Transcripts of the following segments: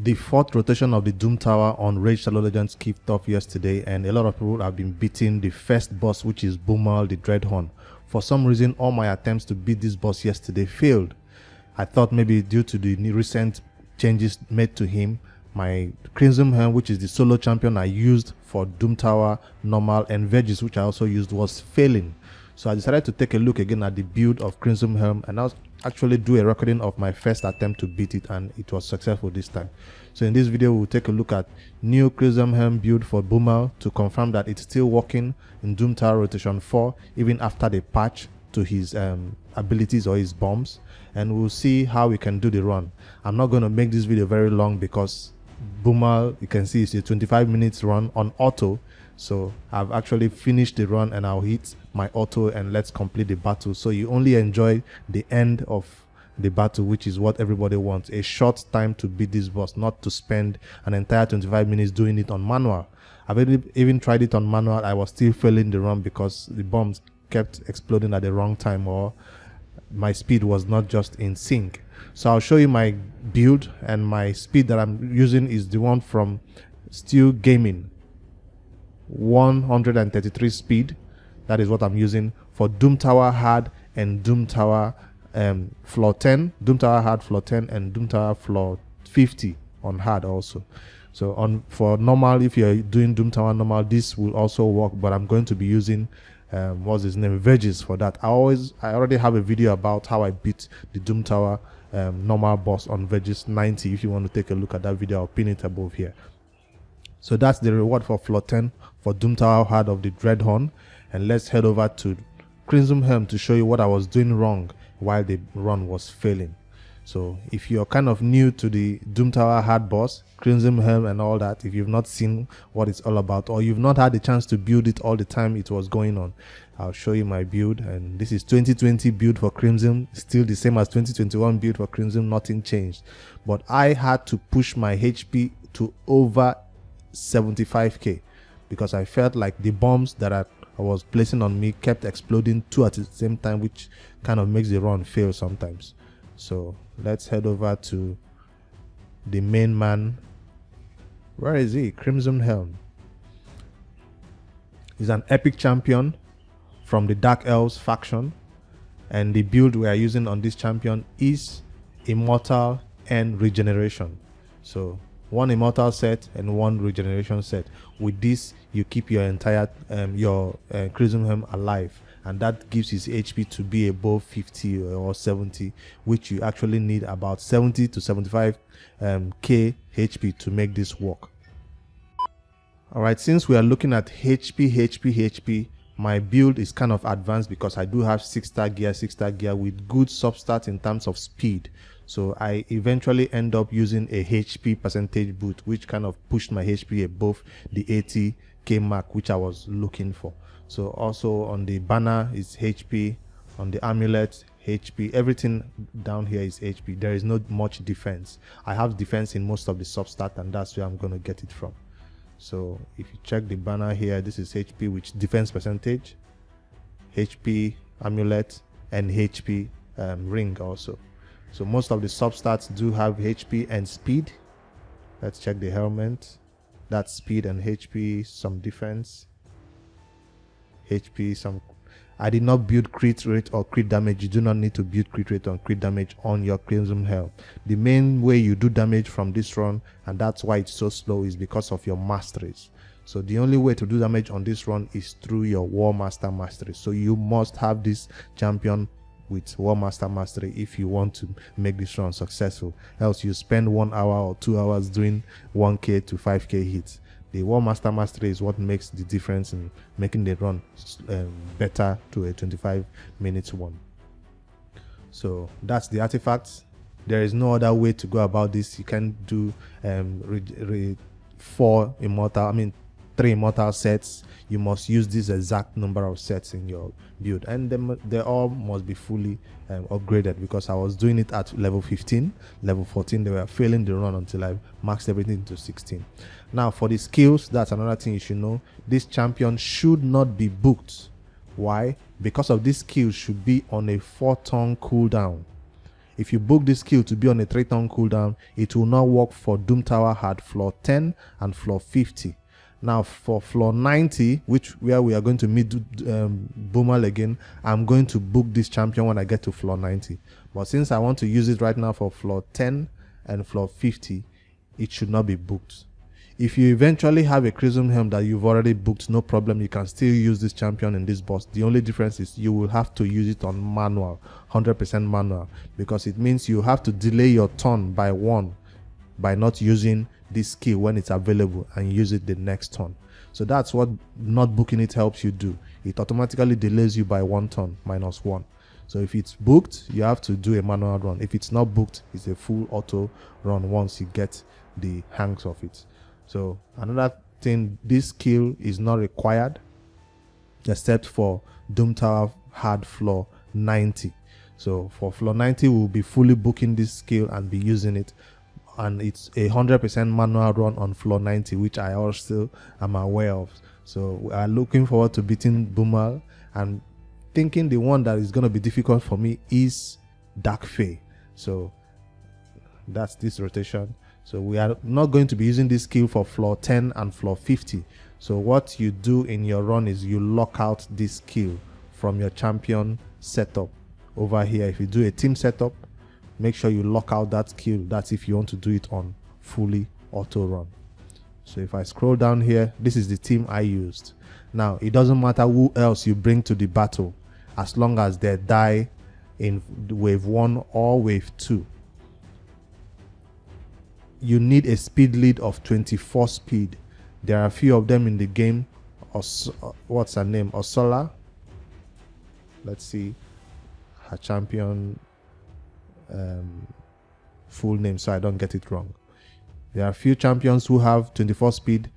The fourth rotation of the Doom Tower on Rage Shadow Legends kicked off yesterday, and a lot of people have been beating the first boss, which is Bommal the Dreadhorn. For some reason, all my attempts to beat this boss yesterday failed. I thought maybe due to the recent changes made to him, my Crimson Helm, which is the solo champion I used for Doom Tower, Normal, and Veggies, which I also used, was failing. So I decided to take a look again at the build of Crimson Helm, and I'll actually do a recording of my first attempt to beat it, and it was successful this time. So in this video, we'll take a look at new Crimson Helm build for Bommal to confirm that it's still working in Doom Tower Rotation 4, even after the patch to his abilities or his bombs, and we'll see how we can do the run. I'm not going to make this video very long because Bommal, you can see, it's a 25 minutes run on auto. So I've actually finished the run, and I'll hit my auto and let's complete the battle. So you only enjoy the end of the battle, which is what everybody wants. A short time to beat this boss, not to spend an entire 25 minutes doing it on manual. I've even tried it on manual. I was still failing the run because the bombs kept exploding at the wrong time, or my speed was not just in sync. So I'll show you my build, and my speed that I'm using is the one from Steel Gaming. 133 speed. That is what I'm using for Doom Tower Hard and Doom Tower floor 10, Doom Tower Hard floor 10, and Doom Tower floor 50 on hard also. So for normal, if you're doing Doom Tower normal, this will also work, but I'm going to be using what's his name, Veggies, for that. I already have a video about how I beat the Doom Tower normal boss on Veggies 90. If you want to take a look at that video, I'll pin it above here. So that's the reward for floor 10 for Doom Tower Hard of the Dreadhorn. And let's head over to Crimson Helm to show you what I was doing wrong while the run was failing. So if you're kind of new to the Doom Tower Hard boss, Crimson Helm and all that, if you've not seen what it's all about, or you've not had the chance to build it all the time it was going on, I'll show you my build. And this is 2020 build for Crimson, still the same as 2021 build for Crimson, nothing changed. But I had to push my HP to over 75k because I felt like the bombs that I was placing on me kept exploding two at the same time, which kind of makes the run fail sometimes. So let's head over to the main man. Where is he? Crimson Helm. He's an epic champion from the Dark Elves faction, and the build we are using on this champion is Immortal and Regeneration. So one immortal set and one regeneration set. With this, you keep your entire Crimson Helm alive, and that gives his HP to be above 50 or 70, which you actually need about 70 to 75 k HP to make this work. All right, since we are looking at HP, my build is kind of advanced because I do have 6-star gear with good substats in terms of speed. So I eventually end up using a HP percentage boot, which kind of pushed my HP above the 80k mark, which I was looking for. So also on the banner is HP, on the amulet HP, everything down here is HP. There is not much defense. I have defense in most of the substat, and that's where I'm going to get it from. So if you check the banner here, this is HP with defense percentage, HP amulet, and HP ring also. So most of the substats do have HP and speed. Let's check the helmet. That's speed and HP, some defense, HP, some. I did not build crit rate or crit damage. You do not need to build crit rate or crit damage on your Crimson Helm. The main way you do damage from this run, and that's why it's so slow, is because of your masteries. So the only way to do damage on this run is through your War Master mastery. So you must have this champion with War Master mastery if you want to make this run successful. Else you spend 1 hour or 2 hours doing 1k to 5k hits. The War Master mastery is what makes the difference in making the run better to a 25 minutes one. So that's the artifacts. There is no other way to go about this. You can do 3 immortal sets. You must use this exact number of sets in your build, and they all must be fully upgraded, because I was doing it at level 15, level 14 they were failing the run until I maxed everything to 16. Now for the skills, that's another thing you should know. This champion should not be booked. Why? Because of this skill should be on a 4-turn cooldown. if you book this skill to be on a 3-turn cooldown, it will not work for Doom Tower at floor 10 and floor 50. Now for floor 90, where we are going to meet Bommal again, I'm going to book this champion when I get to floor 90. But since I want to use it right now for floor 10 and floor 50, it should not be booked. If you eventually have a Crimson Helm that you've already booked, no problem, you can still use this champion in this boss. The only difference is you will have to use it on manual, 100% manual, because it means you have to delay your turn by 1 by not using this skill when it's available and use it the next turn. So that's what not booking it helps you do. It automatically delays you by 1 turn, -1. So if it's booked, you have to do a manual run. If it's not booked, it's a full auto run once you get the hangs of it. So another thing, this skill is not required except for Doom Tower hard floor 90. So for floor 90, we'll be fully booking this skill and be using it. And it's a 100% manual run on floor 90, which I also am aware of. So we are looking forward to beating Bommal, and thinking the one that is going to be difficult for me is Dark Fae. So that's this rotation. So we are not going to be using this skill for floor 10 and floor 50. So what you do in your run is you lock out this skill from your champion setup over here. If you do a team setup, make sure you lock out that skill. That's if you want to do it on fully auto run. So if I scroll down here, this is the team I used. Now it doesn't matter who else you bring to the battle, as long as they die in wave 1 or wave 2. You need a speed lead of 24 speed. There are a few of them in the game. What's her name? Osola. Let's see her champion full name so I don't get it wrong. There are a few champions who have 24 speed.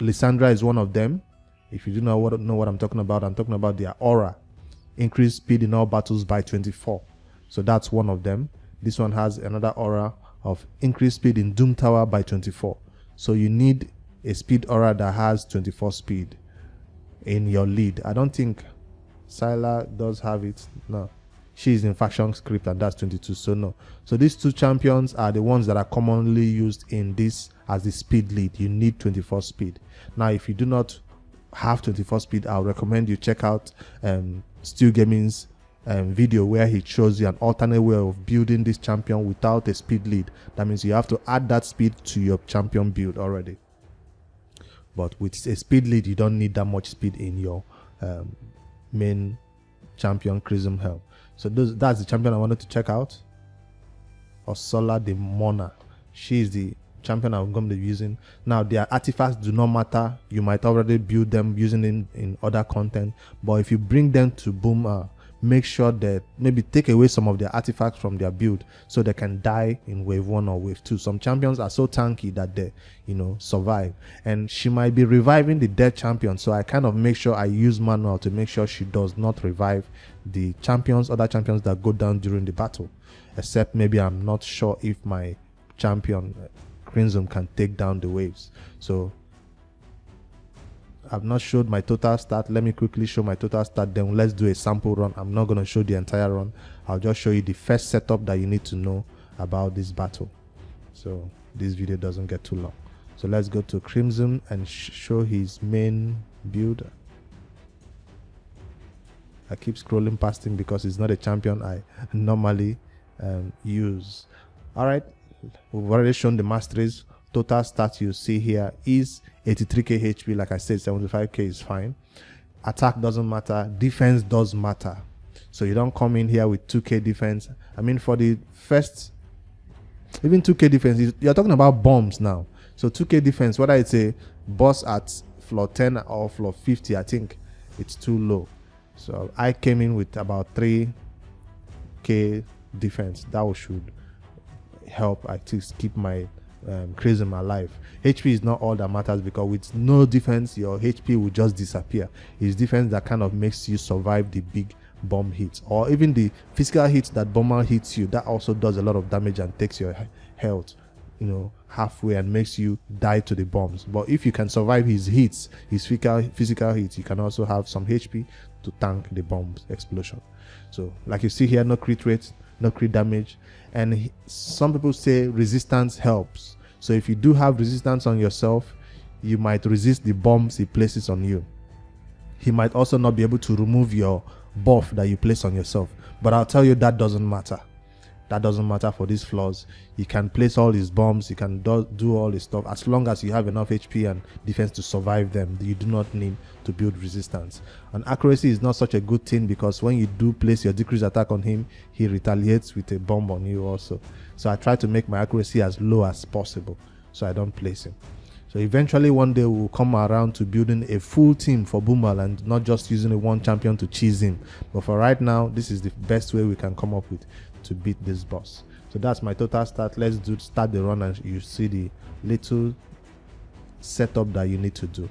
Lysandra is one of them. If you do not know what I'm talking about, I'm talking about their aura. Increase speed in all battles by 24. So that's one of them. This one has another aura of increased speed in Doom Tower by 24. So you need a speed aura that has 24 speed in your lead. I don't think Syla does have it. No, she's in faction script and that's 22. So no. So these two champions are the ones that are commonly used in this as the speed lead. You need 24 speed. Now if you do not have 24 speed, I'll recommend you check out Stu Gaming's video where he shows you an alternate way of building this champion without a speed lead. That means you have to add that speed to your champion build already. But with a speed lead, you don't need that much speed in your main champion Crimson Helm. So that's the champion I wanted to check out. Osola the Mona. She is the champion I'm going to be using. Now their artifacts do not matter. You might already build them using in other content, but if you bring them to Bommal, make sure that maybe take away some of their artifacts from their build so they can die in wave 1 or wave 2. Some champions are so tanky that they survive, and she might be reviving the dead champion, so I kind of make sure I use manual to make sure she does not revive the other champions that go down during the battle, except maybe I'm not sure if my champion Crimson can take down the waves. So I've not showed my total stat. Let me quickly show my total stat, then let's do a sample run. I'm not going to show the entire run. I'll just show you the first setup that you need to know about this battle, so this video doesn't get too long. So let's go to Crimson and show his main build. I keep scrolling past him because he's not a champion I normally use. Alright, we've already shown the masteries. Total stats you see here is 83k HP. Like I said, 75k is fine. Attack doesn't matter. Defense does matter. So you don't come in here with 2k defense. I mean, for the first, even 2k defense, you're talking about bombs now. So 2k defense, whether it's a boss at floor 10 or floor 50, I think it's too low. So I came in with about 3k defense. That should help at least keep my Crimson alive. HP is not all that matters, because with no defense your HP will just disappear. It's defense that kind of makes you survive the big bomb hits, or even the physical hits that Bommal hits you. That also does a lot of damage and takes your health halfway and makes you die to the bombs. But if you can survive his hits, his physical hits, you can also have some HP to tank the bombs explosion. So like you see here, no crit rate, no crit damage, and some people say resistance helps. So if you do have resistance on yourself, you might resist the bombs he places on you. He might also not be able to remove your buff that you place on yourself, but I'll tell you that doesn't matter. That doesn't matter for these flaws. You can place all his bombs, you can do all this stuff, as long as you have enough HP and defense to survive them. You do not need to build resistance. And accuracy is not such a good thing, because when you do place your decreased attack on him, he retaliates with a bomb on you also. So I try to make my accuracy as low as possible so I don't place him. So eventually one day we'll come around to building a full team for Bommal and not just using a one champion to cheese him. But for right now, this is the best way we can come up with to beat this boss. So that's my total start. Let's start the run, and you see the little setup that you need to do.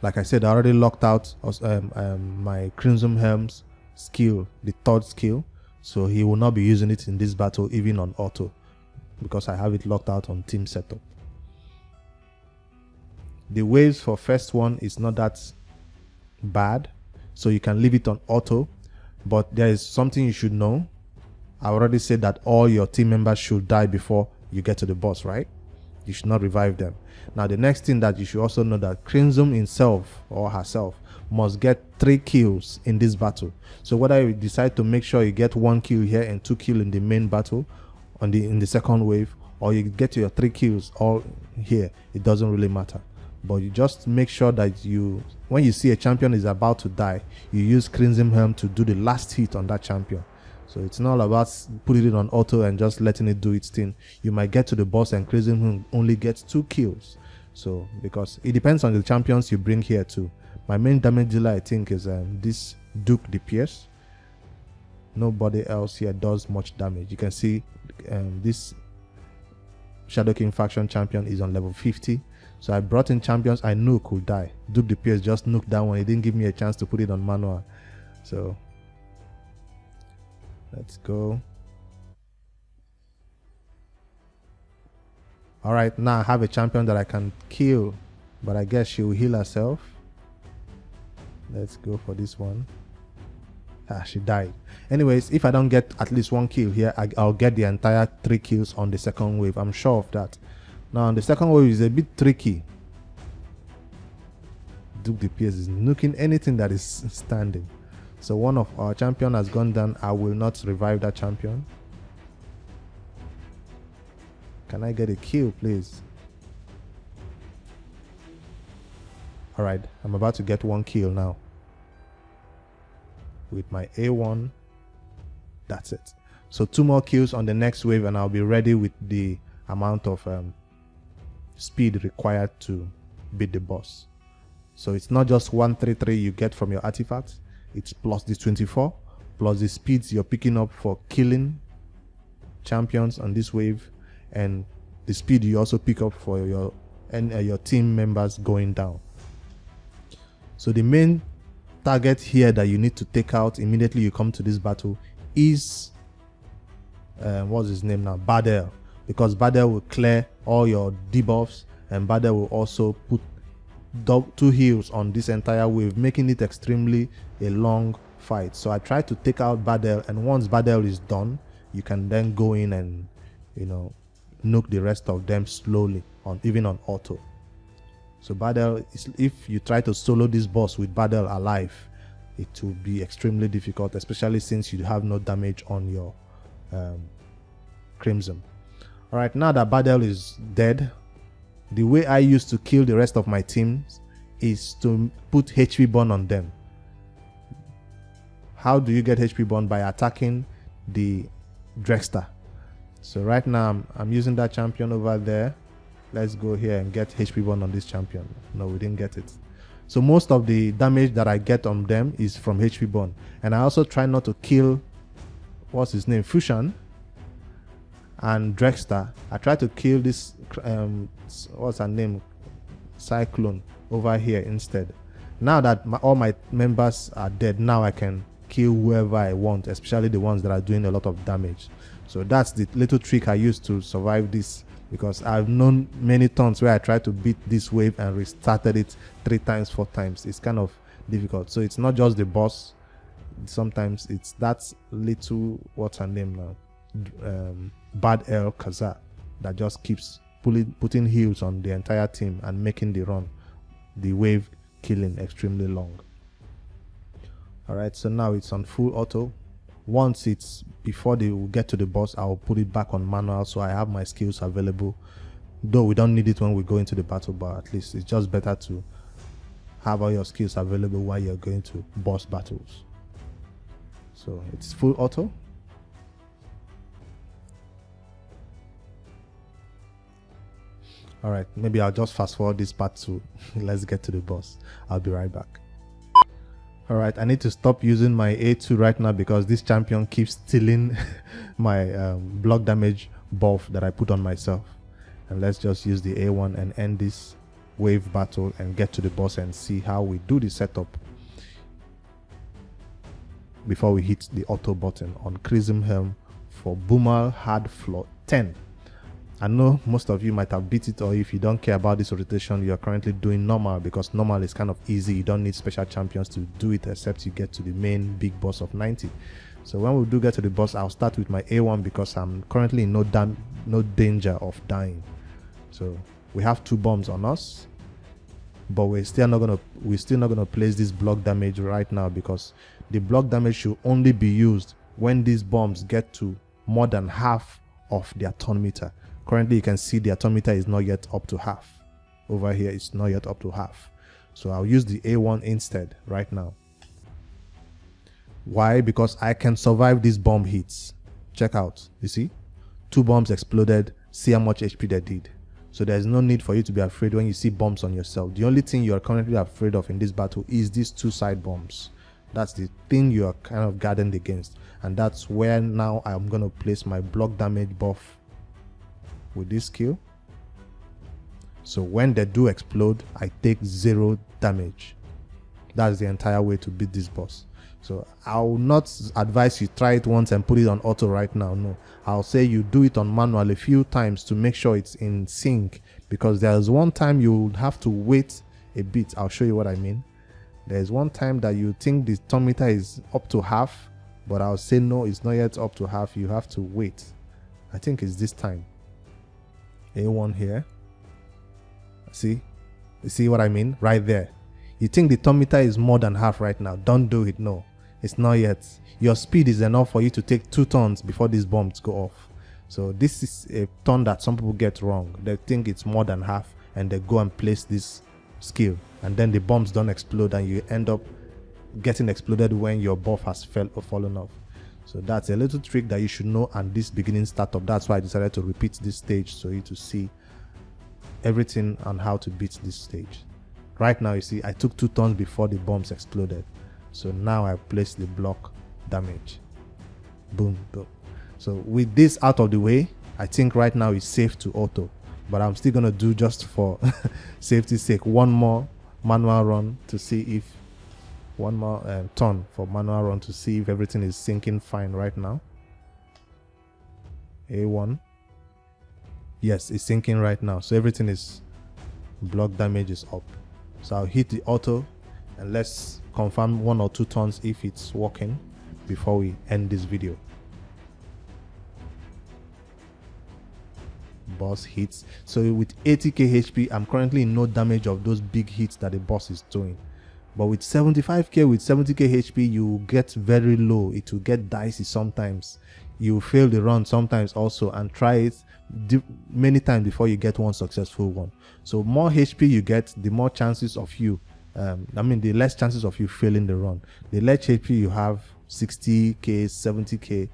Like I said, I already locked out my Crimson Helm's skill, the third skill, so he will not be using it in this battle even on auto, because I have it locked out on team setup. The waves for first one is not that bad, so you can leave it on auto, but there is something you should know. I already said that all your team members should die before you get to the boss, right? You should not revive them. Now the next thing that you should also know, that Crimson himself or herself must get 3 kills in this battle. So whether you decide to make sure you get 1 kill here and 2 kills in the main battle in the second wave, or you get your 3 kills all here, it doesn't really matter. But you just make sure that when you see a champion is about to die, you use Crimson Helm to do the last hit on that champion. So it's not about putting it on auto and just letting it do its thing. You might get to the boss and Crimson Helm only gets 2 kills. So because it depends on the champions you bring here too. My main damage dealer, I think, is this Duke the Pierce. Nobody else here does much damage. You can see this Shadow King faction champion is on level 50. So I brought in champions I knew could die. Duke the Pierce just nuked that one. He didn't give me a chance to put it on manual. So let's go. Alright, now I have a champion that I can kill, but I guess she will heal herself. Let's go for this one. She died. Anyways, if I don't get at least 1 kill here, I'll get the entire 3 kills on the second wave. I'm sure of that. Now on the second wave is a bit tricky. Duke the Pierce is nuking anything that is standing. So one of our champion has gone down. I will not revive that champion. Can I get a kill, please? Alright, I'm about to get 1 kill now. With my A1. That's it. So 2 more kills on the next wave and I'll be ready with the amount of speed required to beat the boss. So it's not just 133 you get from your artifacts, it's plus the 24 plus the speeds you're picking up for killing champions on this wave, and the speed you also pick up for your team members going down. So the main target here that you need to take out immediately you come to this battle is what's his name now, Badel, because Badel will clear all your debuffs, and Badel will also put 2 heals on this entire wave, making it extremely a long fight. So I try to take out Badel, and once Badel is done, you can then go in and nuke the rest of them slowly, even on auto. So Badel, if you try to solo this boss with Badel alive, it will be extremely difficult, especially since you have no damage on your Crimson. Alright, now that Badel is dead, the way I used to kill the rest of my teams is to put HP burn on them. How do you get HP burn? By attacking the Drexter. So right now I'm using that champion over there. Let's go here and get HP burn on this champion. No, we didn't get it. So most of the damage that I get on them is from HP burn. And I also try not to kill, what's his name, Fushan and Drexter. I try to kill this what's her name, Cyclone over here instead. Now that all my members are dead, now I can kill whoever I want, especially the ones that are doing a lot of damage. So that's the little trick I used to survive this, because I've known many turns where I tried to beat this wave and restarted it 3 times, 4 times. It's kind of difficult. So it's not just the boss. Sometimes it's that little, what's her name now, Bad El Kaza, that just keeps putting heals on the entire team and making the wave killing extremely long. Alright, so now it's on full auto. Once it's before they will get to the boss, I'll put it back on manual so I have my skills available, though we don't need it when we go into the battle, but at least it's just better to have all your skills available while you're going to boss battles. So it's full auto. Alright, maybe I'll just fast forward this part too. Let's get to the boss. I'll be right back. Alright, I need to stop using my A2 right now because this champion keeps stealing my block damage buff that I put on myself. And let's just use the A1 and end this wave battle and get to the boss and see how we do the setup before we hit the auto button on Crimson Helm for Bommal hard floor 10. I know most of you might have beat it, or if you don't care about this rotation, you're currently doing normal, because normal is kind of easy. You don't need special champions to do it except you get to the main big boss of 90. So when we do get to the boss, I'll start with my A1 because I'm currently in no danger of dying. So we have 2 bombs on us, but we're still not gonna place this block damage right now, because the block damage should only be used when these bombs get to more than half of their turn meter. Currently you can see the turn meter is not yet up to half. Over here it's not yet up to half. So I'll use the A1 instead right now. Why? Because I can survive these bomb hits. Check out, you see, 2 bombs exploded. See how much HP they did. So there's no need for you to be afraid when you see bombs on yourself. The only thing you are currently afraid of in this battle is these 2 side bombs. That's the thing you are kind of guarded against, and that's where now I'm going to place my block damage buff with this skill. So when they do explode, I take 0 damage. That's the entire way to beat this boss. So I will not advise you try it once and put it on auto right now. No, I'll say you do it on manual a few times to make sure it's in sync, because there's one time you have to wait a bit. I'll show you what I mean. There's one time that you think the turn meter is up to half, but I'll say no, it's not yet up to half. You have to wait. I think it's this time. A1 here. See? You see what I mean? Right there. You think the turn meter is more than half right now. Don't do it. No, it's not yet. Your speed is enough for you to take 2 turns before these bombs go off. So this is a turn that some people get wrong. They think it's more than half and they go and place this skill, and then the bombs don't explode and you end up getting exploded when your buff has fallen off. So that's a little trick that you should know at this beginning startup. That's why I decided to repeat this stage, so you to see everything on how to beat this stage. Right now you see I took 2 turns before the bombs exploded. So now I place the block damage. Boom, boom. So with this out of the way, I think right now it's safe to auto. But I'm still gonna do, just for safety's sake, one more manual run to see if turn for manual run to see if everything is syncing fine right now. A1. Yes, it's syncing right now. So everything is, block damage is up. So I'll hit the auto and let's confirm 1 or 2 turns if it's working before we end this video. Boss hits. So with 80k HP, I'm currently in no damage of those big hits that the boss is doing. But with 75k, with 70k HP, you get very low. It will get dicey sometimes. You fail the run sometimes also, and try it many times before you get one successful one. So more HP you get, the more chances of you, the less chances of you failing the run. The less HP you have, 60k, 70k,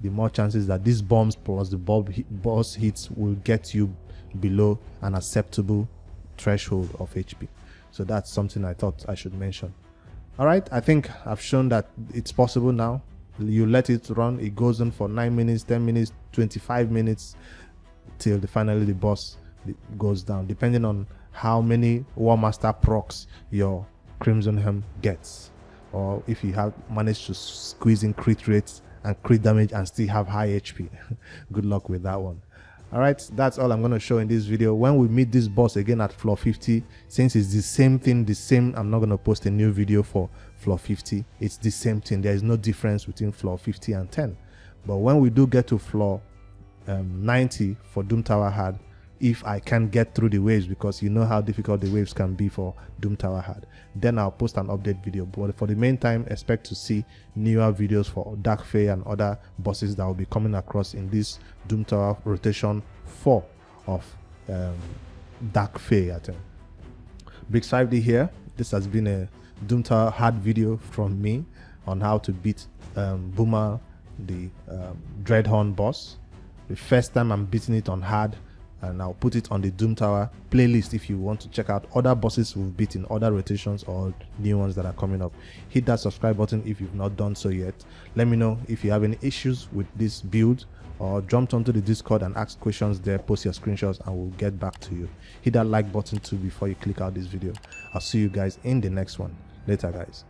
the more chances that these bombs plus the boss hits will get you below an acceptable threshold of HP. So that's something I thought I should mention. Alright, I think I've shown that it's possible now. You let it run, it goes on for 9 minutes, 10 minutes, 25 minutes till finally the boss goes down, depending on how many War Master procs your Crimson Helm gets, or if you have managed to squeeze in crit rates and crit damage and still have high HP. Good luck with that one. Alright, that's all I'm going to show in this video. When we meet this boss again at floor 50, since it's the same thing, I'm not going to post a new video for floor 50. It's the same thing. There is no difference between floor 50 and 10. But when we do get to floor 90 for Doom Tower Hard, if I can get through the waves, because you know how difficult the waves can be for Doom Tower Hard, then I'll post an update video. But for the meantime, expect to see newer videos for Dark Fae and other bosses that will be coming across in this Doom Tower rotation 4 of Dark Fae. I think Bricks 5D here. This has been a Doom Tower Hard video from me on how to beat Bommal, the Dreadhorn boss. The first time I'm beating it on hard, and I'll put it on the Doom Tower playlist if you want to check out other bosses we've beaten, other rotations or new ones that are coming up. Hit that subscribe button if you've not done so yet. Let me know if you have any issues with this build, or jump onto the Discord and ask questions there. Post your screenshots and we'll get back to you. Hit that like button too before you click out this video. I'll see you guys in the next one. Later guys.